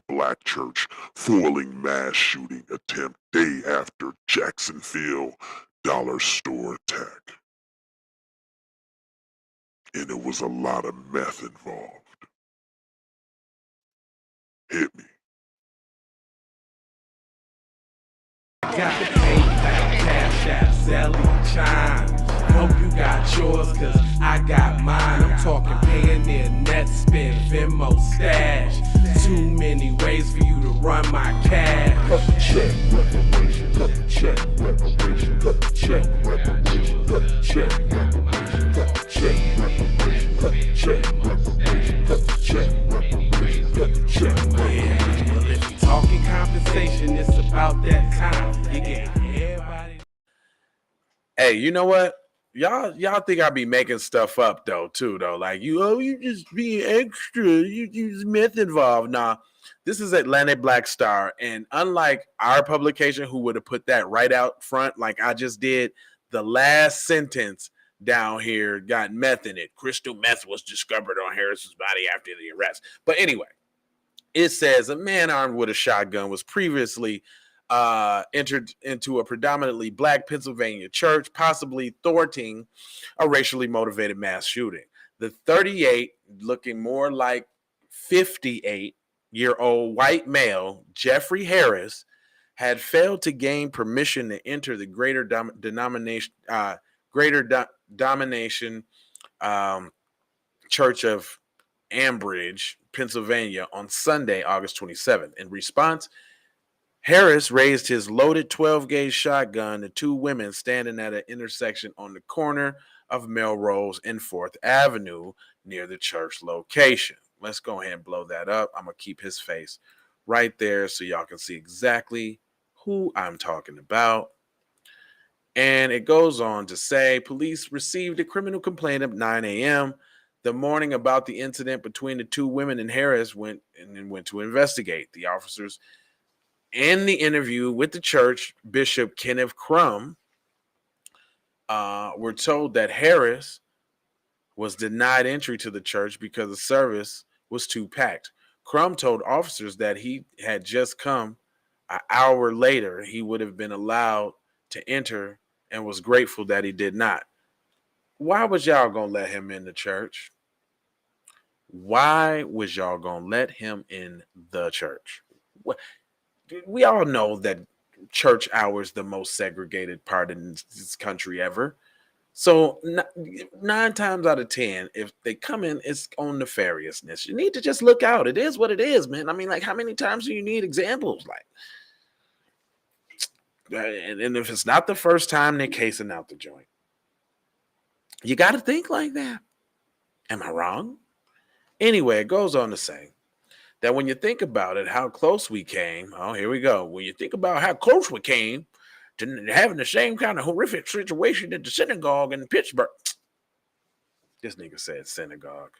black church foiling mass shooting attempt day after Jacksonville dollar store attack. And it was a lot of meth involved. Hit me. Got the PayPal, Cash App, Zelle, Chime. Hope you got yours, cause I got mine. I'm talking Payoneer, Netspend, Venmo, Stash. Too many ways for you to run my cash. Check reparation, check reparation, check reparation, check reparation, check reparation, check reparation, check reparation, check reparation. Well, if you talking compensation, it's about that time. You get everybody. Hey, you know what? Y'all think I be making stuff up though, too, though. Like you just being extra, you myth involved. Nah, this is Atlantic Black Star, and unlike our publication, who would have put that right out front, like I just did, the last sentence down here got meth in it. Crystal meth was discovered on Harris's body after the arrest. But anyway, it says a man armed with a shotgun was previously entered into a predominantly black Pennsylvania church, possibly thwarting a racially motivated mass shooting. The 38, looking more like 58-year-old white male, Jeffrey Harris, had failed to gain permission to enter the Greater Domination Church of Ambridge, Pennsylvania, on Sunday, August 27th. In response, Harris raised his loaded 12-gauge shotgun to two women standing at an intersection on the corner of Melrose and 4th Avenue near the church location. Let's go ahead and blow that up. I'm going to keep his face right there so y'all can see exactly who I'm talking about. And it goes on to say, police received a criminal complaint at 9 a.m. the morning about the incident between the two women, and Harris went to investigate. The officers in the interview with the church, Bishop Kenneth Crum, were told that Harris was denied entry to the church because the service was too packed. Crum told officers that he had just come an hour later. He would have been allowed to enter and was grateful that he did not. Why was y'all going to let him in the church? Why was y'all going to let him in the church? What? We all know that church hours the most segregated part in this country ever. So 9 times out of 10, if they come in, it's on nefariousness. You need to just look out. It is what it is, man. I mean, like, how many times do you need examples? Like, and if it's not the first time, they're casing out the joint. You got to think like that. Am I wrong? Anyway, it goes on to say that when you think about it, how close we came. Oh, here we go. When you think about how close we came to having the same kind of horrific situation at the synagogue in Pittsburgh. This nigga said synagogue.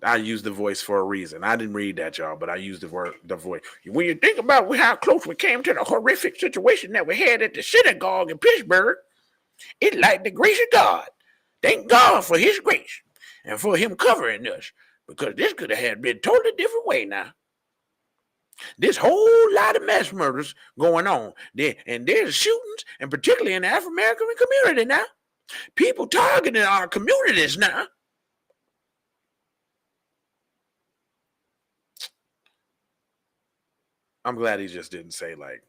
I used the voice for a reason. I didn't read that, y'all, but I used the voice. When you think about how close we came to the horrific situation that we had at the synagogue in Pittsburgh, it's like the grace of God. Thank God for his grace and for him covering us, because this could have been a totally different way now. There's a whole lot of mass murders going on there, and there's shootings, and particularly in the African-American community now. People targeting our communities now. I'm glad he just didn't say like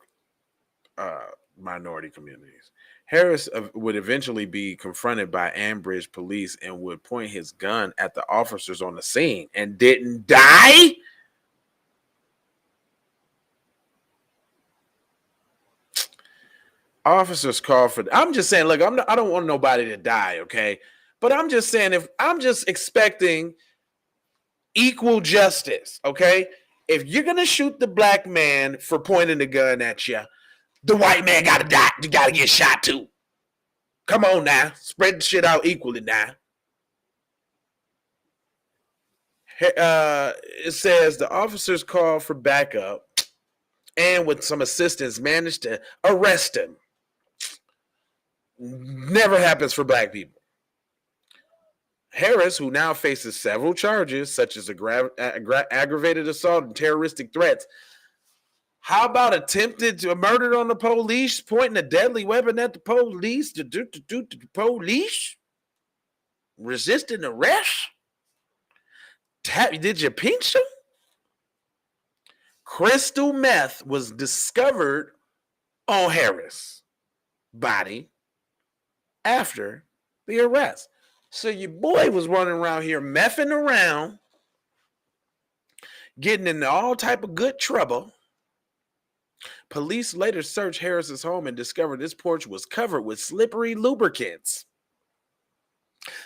minority communities. Harris would eventually be confronted by Ambridge police and would point his gun at the officers on the scene and didn't die. Officers call for. I'm just saying, look, I don't want nobody to die, okay? But I'm just saying, if I'm just expecting equal justice, okay? If you're gonna shoot the black man for pointing the gun at you, the white man gotta die. You gotta get shot too. Come on now, spread the shit out equally now. It says the officers called for backup and with some assistance managed to arrest him. Never happens for black people. Harris, who now faces several charges, such as aggravated assault and terroristic threats. How about attempted to murder on the police, pointing a deadly weapon at the police, the police, resisting arrest? Did you pinch him? Crystal meth was discovered on Harris' body after the arrest. So your boy was running around here messing around, getting into all type of good trouble. Police later searched Harris's home and discovered his porch was covered with slippery lubricants.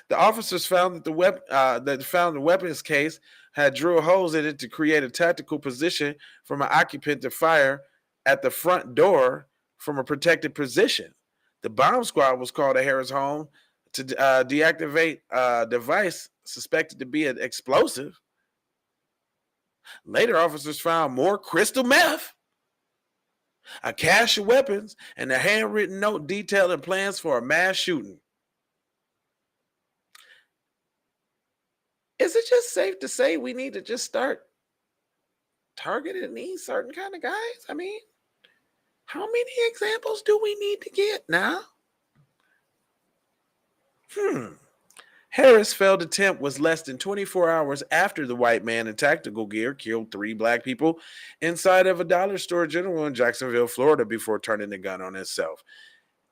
The officers found that the weapons case had drill holes in it to create a tactical position from an occupant to fire at the front door from a protected position. The bomb squad was called to Harris' home to deactivate a device suspected to be an explosive. Later, officers found more crystal meth, a cache of weapons, and a handwritten note detailing plans for a mass shooting. Is it just safe to say we need to just start targeting these certain kind of guys? I mean, how many examples do we need to get now? Harris' failed attempt was less than 24 hours after the white man in tactical gear killed 3 black people inside of a dollar store general in Jacksonville, Florida, before turning the gun on himself.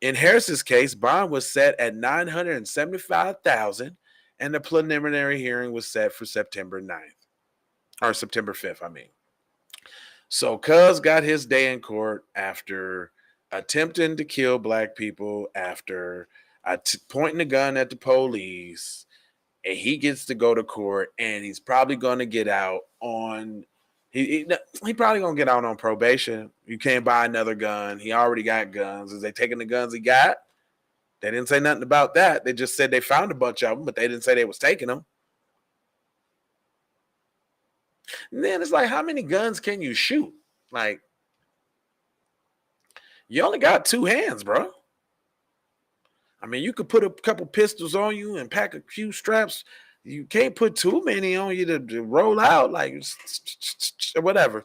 In Harris's case, bond was set at $975,000, and the preliminary hearing was set for September 5th, I mean. So Cuz got his day in court after attempting to kill black people, after pointing a gun at the police, and he gets to go to court, and he's probably going to get out on he probably going to get out on probation. You can't buy another gun. He already got guns. Is they taking the guns he got? They didn't say nothing about that. They just said they found a bunch of them, but they didn't say they was taking them. And then it's like, how many guns can you shoot? Like, you only got 2 hands, bro. I mean, you could put a couple pistols on you and pack a few straps. You can't put too many on you to roll out, like, whatever.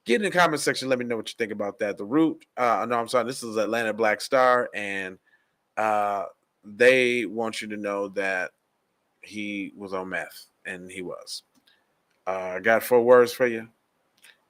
Get in the comment section. Let me know what you think about that. The Root, no, I'm sorry. This is Atlanta Black Star, and they want you to know that he was on meth, and he was. I got 4 words for you.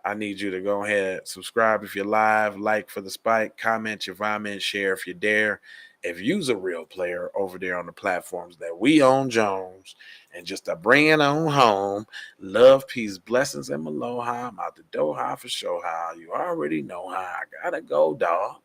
I need you to go ahead, subscribe if you're live, like for the spike, comment your vomit, share if you dare. If you's a real player over there on the platforms that we own, Jones, and just to bring it on home, love, peace, blessings, and aloha. I'm out the door, how for sure how. You already know how. I gotta go, dog.